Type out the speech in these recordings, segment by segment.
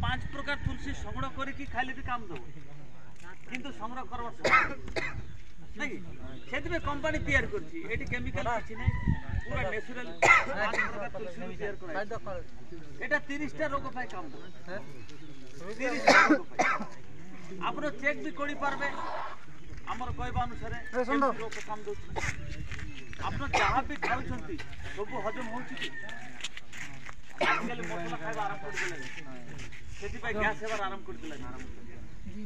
पांच प्रकार तुलसी संग्रह करके खाली भी काम दो किंतु संग्रह करवार नहीं से कंपानी तैयार करछि एटी केमिकल किछि नै पूरा नेचुरल पांच प्रकार तुलसी तैयार करा एटा 30 टा रोग पाई काम दो 30 टा रोग पाई आपन चेक भी करि पारबे हमर कहबा अनुसार रोग काम दो आपन जहां भी खाउछंती सब हजम होछि आजकल मसला खाइबा आराम कर दिले सेति पाई गैस हेबार आराम कर दिले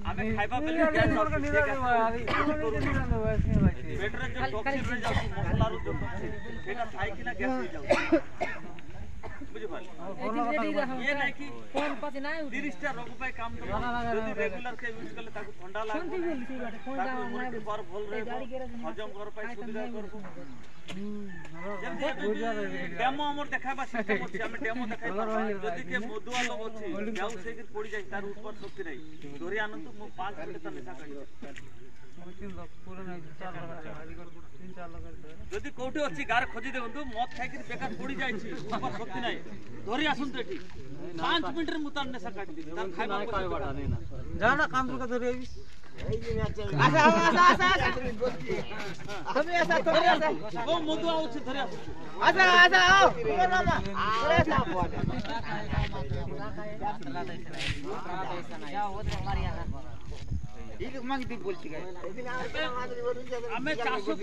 आमे खाइबा बेले गैस और पेटरे जो टॉक्सिन रह जाउ मसला रो जो एटा खाइ कि ना गैस हो जाउ बुझि पाल ये नहीं कि कोन पति नाही 30 टा रोग पाई काम दो यदि रेगुलर के यूज करले ताको ठंडा लागो पर भल रे हजम कर पाई सुविधा करबो डेमो हमर देखाबा सिस्टम अछि हम डेमो देखाइ जदि के मधुआ लोग अछि जाउ से कि पड़ी जाय तार ऊपर शक्ति नै धोरी आनंद मु 5 मिनट तक निशा करी जदि कोठे अछि गार खोजी देबंतु मत खाइ कि बेकार पड़ी जाय छी ऊपर शक्ति नै धोरी आसुन एठी 5 मिनट रे मुतान निशा काटी दे तार खाइबा काय बाटा नै ना जाना काम का धोरी आइस आसा हमें ऐसा धोरी आसा वो मधु आउ छी धोरी आसा आओ कुमार मामा धोरी आसा या वो तो हमारी आना ये मांग दी बोलती है हमें 400